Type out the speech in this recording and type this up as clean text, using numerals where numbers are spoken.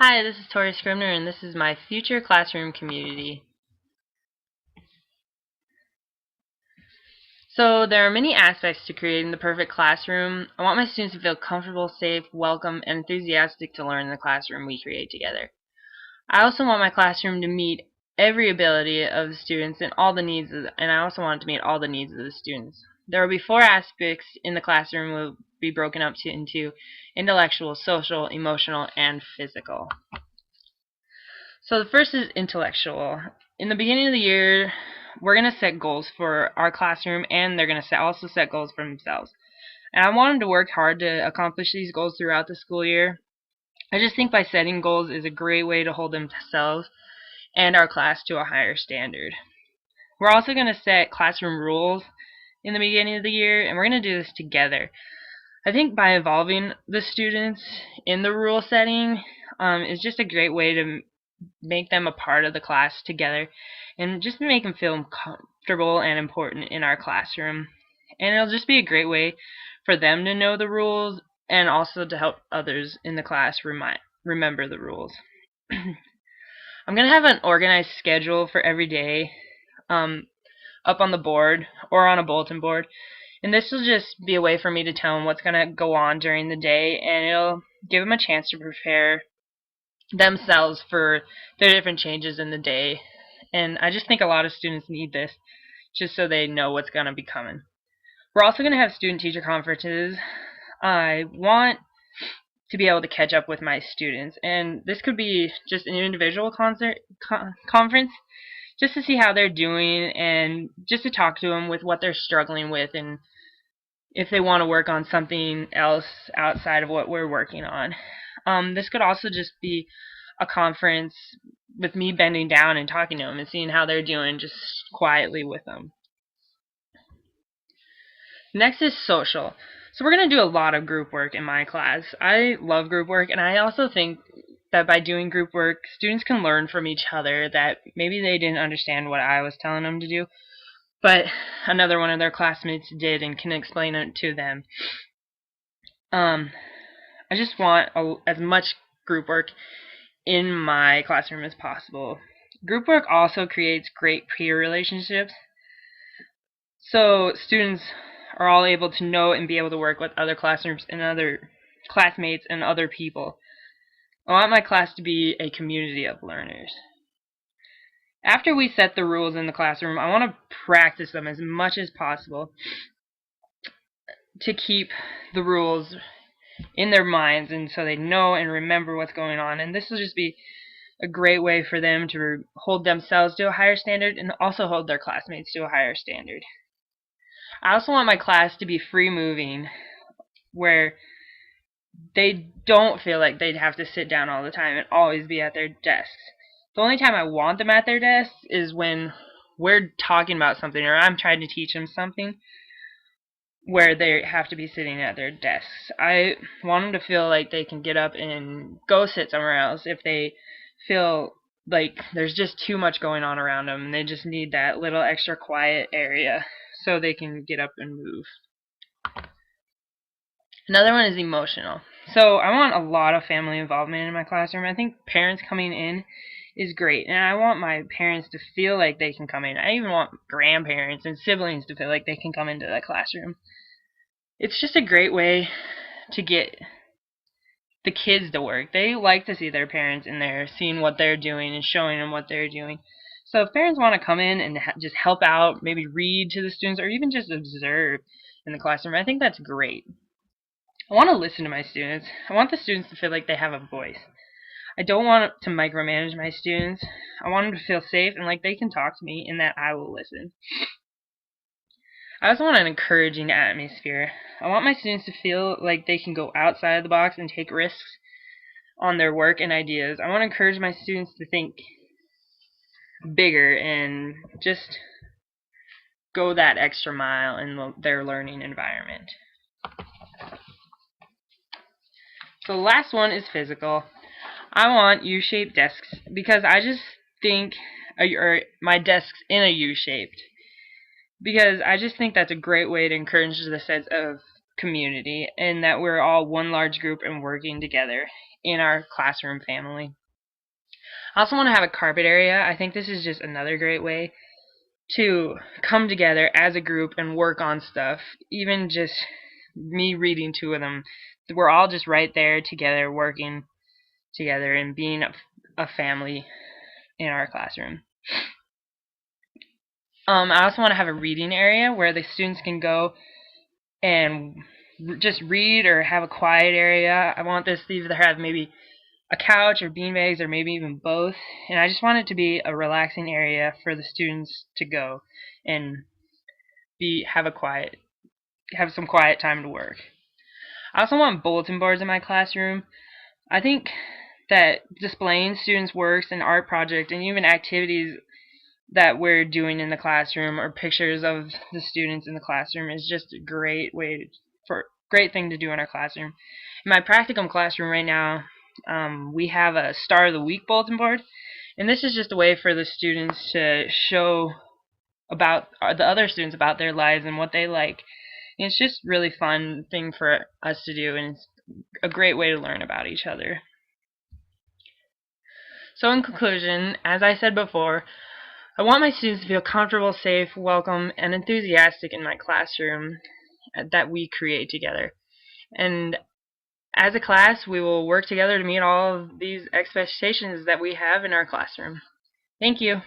Hi, this is Tori Scribner, and this is my future classroom community. So there are many aspects to creating the perfect classroom. I want my students to feel comfortable, safe, welcome, and enthusiastic to learn in the classroom we create together. I also want my classroom to meet every ability of the students and I also want it to meet all the needs of the students. There will be four aspects in the classroom will be broken up into intellectual, social, emotional, and physical. So the first is intellectual. In the beginning of the year, we're going to set goals for our classroom, and they're going to also set goals for themselves. And I want them to work hard to accomplish these goals throughout the school year. I just think by setting goals is a great way to hold themselves and our class to a higher standard. We're also going to set classroom rules in the beginning of the year, and we're going to do this together. I think by involving the students in the rule setting is just a great way to make them a part of the class together and just make them feel comfortable and important in our classroom. And it'll just be a great way for them to know the rules and also to help others in the class remember the rules. I'm going to have an organized schedule for every day up on the board or on a bulletin board. And this will just be a way for me to tell them what's going to go on during the day, and it'll give them a chance to prepare themselves for the different changes in the day. And I just think a lot of students need this just so they know what's going to be coming. We're also going to have student-teacher conferences. I want to be able to catch up with my students, and this could be just an individual conference just to see how they're doing and just to talk to them with what they're struggling with and if they want to work on something else outside of what we're working on. This could also just be a conference with me bending down and talking to them and seeing how they're doing just quietly with them. Next is social. So we're going to do a lot of group work in my class. I love group work, and I also think that by doing group work, students can learn from each other that maybe they didn't understand what I was telling them to do, but another one of their classmates did and can explain it to them. I just want as much group work in my classroom as possible. Group work also creates great peer relationships, so students are all able to know and be able to work with other classrooms and other classmates and other people. I want my class to be a community of learners. After we set the rules in the classroom, I want to practice them as much as possible to keep the rules in their minds and so they know and remember what's going on. And this will just be a great way for them to hold themselves to a higher standard and also hold their classmates to a higher standard. I also want my class to be free moving, where they don't feel like they'd have to sit down all the time and always be at their desks. The only time I want them at their desks is when we're talking about something or I'm trying to teach them something where they have to be sitting at their desks. I want them to feel like they can get up and go sit somewhere else if they feel like there's just too much going on around them and they just need that little extra quiet area so they can get up and move. Another one is emotional. So I want a lot of family involvement in my classroom. I think parents coming in is great, and I want my parents to feel like they can come in. I even want grandparents and siblings to feel like they can come into the classroom. It's just a great way to get the kids to work. They like to see their parents in there, seeing what they're doing and showing them what they're doing. So if parents want to come in and just help out, maybe read to the students or even just observe in the classroom, I think that's great. I want to listen to my students. I want the students to feel like they have a voice. I don't want to micromanage my students. I want them to feel safe and like they can talk to me and that I will listen. I also want an encouraging atmosphere. I want my students to feel like they can go outside of the box and take risks on their work and ideas. I want to encourage my students to think bigger and just go that extra mile in their learning environment. So the last one is physical. I want U-shaped desks because I just think my desk's in a U-shaped because I just think that's a great way to encourage the sense of community, and that we're all one large group and working together in our classroom family. I also want to have a carpet area. I think this is just another great way to come together as a group and work on stuff. Even just me reading two of them, we're all just right there together, working together and being a family in our classroom. I also want to have a reading area where the students can go and just read or have a quiet area. I want this to either have maybe a couch or beanbags or maybe even both, and I just want it to be a relaxing area for the students to go and have some quiet time to work. I also want bulletin boards in my classroom. I think that displaying students' works and art projects and even activities that we're doing in the classroom or pictures of the students in the classroom is just a great thing to do in our classroom. In my practicum classroom right now, we have a Star of the Week bulletin board, and this is just a way for the students to show about the other students about their lives and what they like. And it's just a really fun thing for us to do, and it's a great way to learn about each other. So in conclusion, as I said before, I want my students to feel comfortable, safe, welcome, and enthusiastic in my classroom that we create together. And as a class, we will work together to meet all of these expectations that we have in our classroom. Thank you.